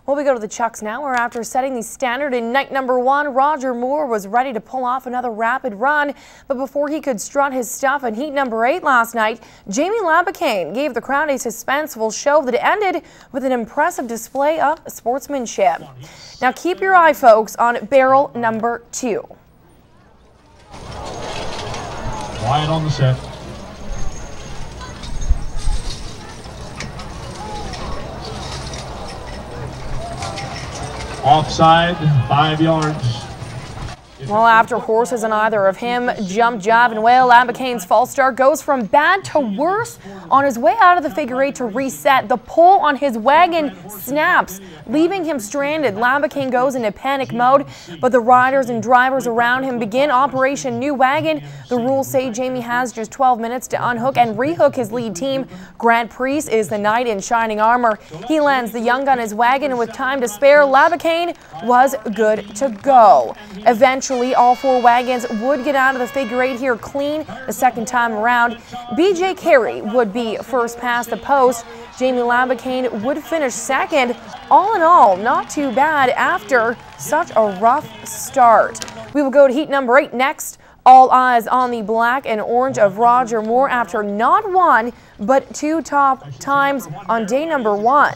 Well, we go to the Chucks now, where after setting the standard in night number 1, Roger Moore was ready to pull off another rapid run. But before he could strut his stuff in heat number 8 last night, Jamie Labicane gave the crowd a suspenseful show that ended with an impressive display of sportsmanship. Now keep your eye, folks, on barrel number 2. Quiet on the set. Offside, 5 yards. Well, after horses and either of him jump, jab, and wail, Labicane's false start goes from bad to worse. On his way out of the figure 8 to reset, the pole on his wagon snaps, leaving him stranded. Labicane goes into panic mode, but the riders and drivers around him begin Operation New Wagon. The rules say Jamie has just 12 minutes to unhook and rehook his lead team. Grant Priest is the knight in shining armor. He lands the young gun his wagon, and with time to spare, Labicane was good to go. Eventually, all 4 wagons would get out of the figure 8 here clean the second time around. BJ Carey would be first past the post. Jamie Labicane would finish second. All in all, not too bad after such a rough start. We will go to heat number 8 next. All eyes on the black and orange of Roger Moore after not 1, but 2 top times on day number 1.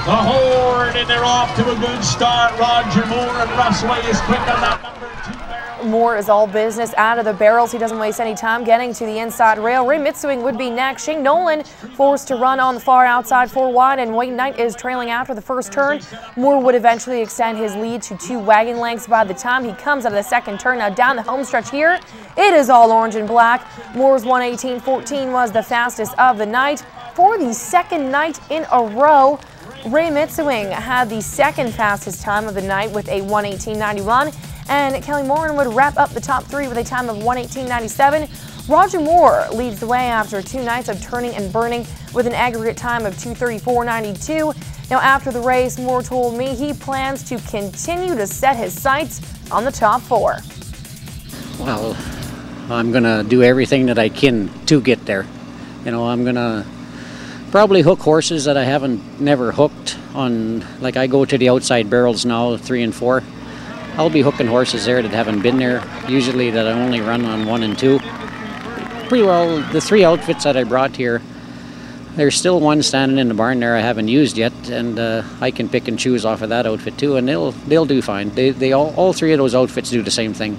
The horn, and they're off to a good start. Roger Moore and Russway is quick on that number 2 barrel. Moore is all business out of the barrels. He doesn't waste any time getting to the inside rail. Ray Mitsewing would be next. Shane Nolan forced to run on the far outside 4 wide, and Wayne Knight is trailing after the first turn. Moore would eventually extend his lead to 2 wagon lengths by the time he comes out of the second turn. Now down the home stretch here, it is all orange and black. Moore's 1:18.14 was the fastest of the night. For the second night in a row, Ray Mitsewing had the second fastest time of the night with a 1:18.91, and Kelly Morin would wrap up the top 3 with a time of 1:18.97. Roger Moore leads the way after 2 nights of turning and burning with an aggregate time of 2:34.92. Now after the race, Moore told me he plans to continue to set his sights on the top 4. Well, I'm going to do everything that I can to get there. You know, I'm going to probably hook horses that I haven't never hooked on. Like I go to the outside barrels now, 3 and 4. I'll be hooking horses there that haven't been there, usually that I only run on 1 and 2. Pretty well, the 3 outfits that I brought here, there's still one standing in the barn there I haven't used yet, and I can pick and choose off of that outfit too, and they'll do fine. They all 3 of those outfits do the same thing.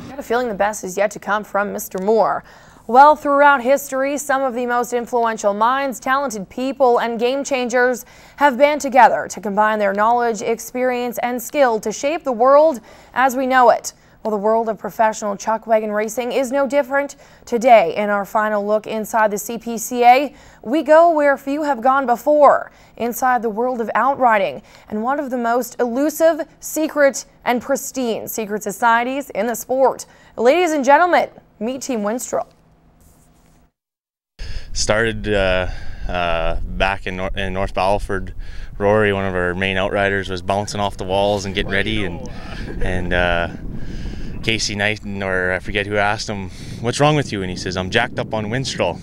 I got a feeling the best is yet to come from Mr. Moore. Well, throughout history, some of the most influential minds, talented people, and game changers have band together to combine their knowledge, experience, and skill to shape the world as we know it. Well, the world of professional chuck wagon racing is no different. Today, in our final look inside the CPCA, we go where few have gone before, inside the world of outriding, and one of the most elusive, secret, and pristine secret societies in the sport. Ladies and gentlemen, meet Team Winstrel. Started back in North Battleford. Rory, one of our main outriders, was bouncing off the walls and getting ready, and Casey Knight, or I forget who, asked him, "What's wrong with you?" And he says, "I'm jacked up on Winstrel."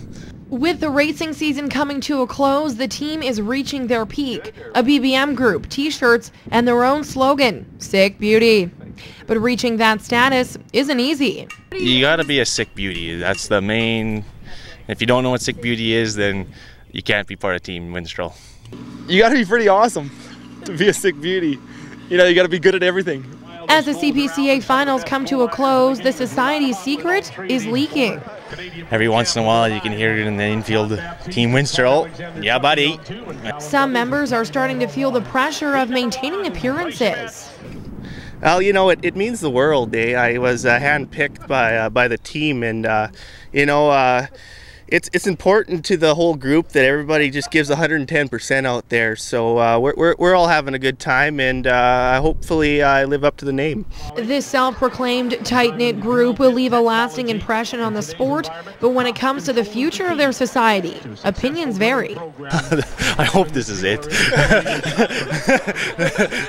With the racing season coming to a close, the team is reaching their peak. A BBM group, t-shirts, and their own slogan, Sick Beauty. But reaching that status isn't easy. You gotta be a sick beauty. That's the main. If you don't know what sick beauty is, then you can't be part of Team Winstrel. You gotta be pretty awesome to be a sick beauty. You know, you gotta be good at everything. As the CPCA finals come to a close, the society's secret is leaking. Every once in a while you can hear it in the infield, Team Winstrel, yeah buddy. Some members are starting to feel the pressure of maintaining appearances. Well, you know, it means the world, eh? I was handpicked by the team, and you know, it's important to the whole group that everybody just gives 110% out there. So we're all having a good time, and hopefully I live up to the name. This self-proclaimed tight-knit group will leave a lasting impression on the sport, but when it comes to the future of their society, opinions vary. I hope this is it.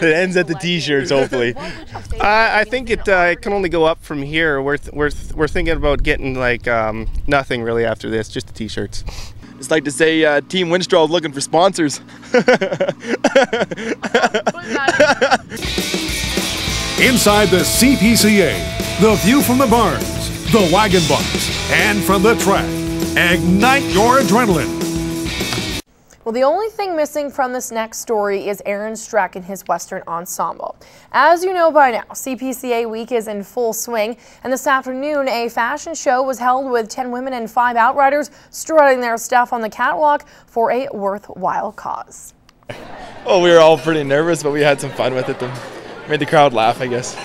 It ends at the t-shirts, hopefully. I think it can only go up from here. We're thinking about getting like nothing really after this, just the t-shirts. Just like to say Team Winstraw is looking for sponsors. Inside the CPCA, the view from the barns, the wagon box, and from the track. Ignite your adrenaline. Well, the only thing missing from this next story is Aaron Streck and his Western Ensemble. As you know by now, CPCA week is in full swing, and this afternoon a fashion show was held with 10 women and 5 outriders strutting their stuff on the catwalk for a worthwhile cause. Oh, we were all pretty nervous, but we had some fun with it. Made the crowd laugh, I guess.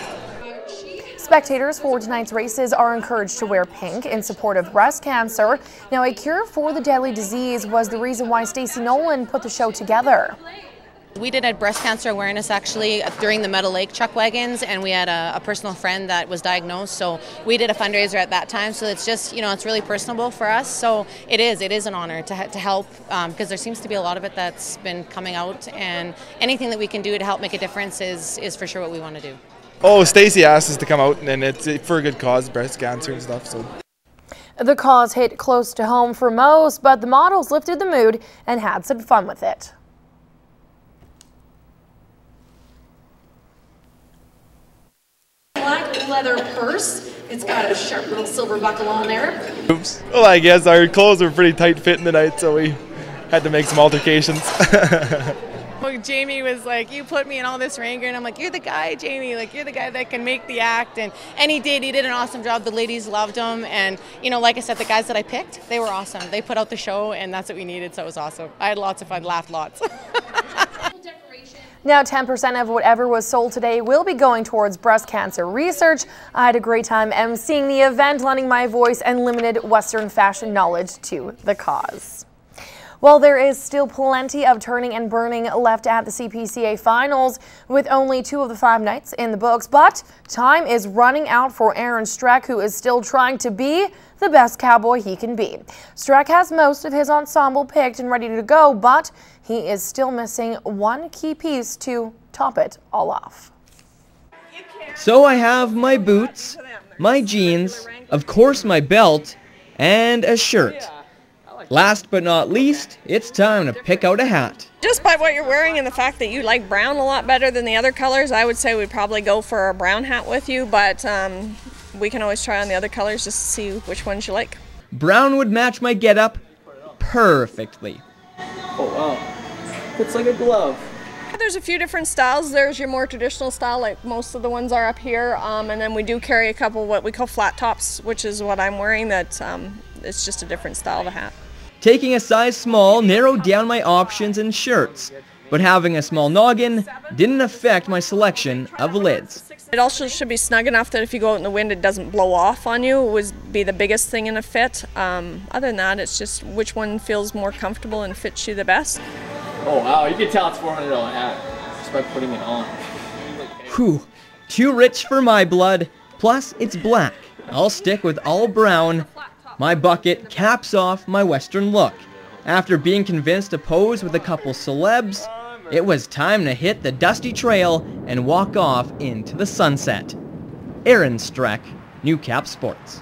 Spectators for tonight's races are encouraged to wear pink in support of breast cancer. Now, a cure for the deadly disease was the reason why Stacey Nolan put the show together. We did a breast cancer awareness actually during the Meadow Lake Chuck Wagons, and we had a personal friend that was diagnosed, so we did a fundraiser at that time. So it's just, it's really personable for us. So it is an honor to help, because there seems to be a lot of it that's been coming out, and anything that we can do to help make a difference is for sure what we want to do. Oh, Stacey asked us to come out, and it's for a good cause, breast cancer and stuff. So the cause hit close to home for most, but the models lifted the mood and had some fun with it. Black leather purse. It's got a sharp little silver buckle on there. Oops. Well, I guess our clothes were pretty tight fitting tonight, so we had to make some altercations. Well, Jamie was like, you put me in all this rain gear, and I'm like, you're the guy, Jamie, like you're the guy that can make the act, and he did an awesome job. The ladies loved him, and like I said, the guys that I picked, they were awesome. They put out the show, and that's what we needed, so it was awesome. I had lots of fun, laughed lots. Now 10% of whatever was sold today will be going towards breast cancer research. I had a great time emceeing the event, lending my voice and limited Western fashion knowledge to the cause. Well, there is still plenty of turning and burning left at the CPCA finals, with only 2 of the 5 nights in the books, but time is running out for Aaron Streck, who is still trying to be the best cowboy he can be. Streck has most of his ensemble picked and ready to go, but he is still missing one key piece to top it all off. So I have my boots, my jeans, of course my belt, and a shirt. Last but not least, it's time to pick out a hat. Just by what you're wearing and the fact that you like brown a lot better than the other colors, I would say we'd probably go for a brown hat with you, but we can always try on the other colors just to see which ones you like. Brown would match my getup perfectly. Oh wow, it's like a glove. There's a few different styles. There's your more traditional style, like most of the ones are up here, and then we do carry a couple what we call flat tops, which is what I'm wearing. That it's just a different style of a hat. Taking a size small narrowed down my options in shirts, but having a small noggin didn't affect my selection of lids. It also should be snug enough that if you go out in the wind it doesn't blow off on you. It would be the biggest thing in a fit. Other than that, it's just which one feels more comfortable and fits you the best. Oh wow, you can tell it's $400 hat just by putting it on. Whew, too rich for my blood, plus it's black. I'll stick with all brown. My bucket caps off my Western look. After being convinced to pose with a couple celebs, it was time to hit the dusty trail and walk off into the sunset. Aaron Streck, Newcap Sports.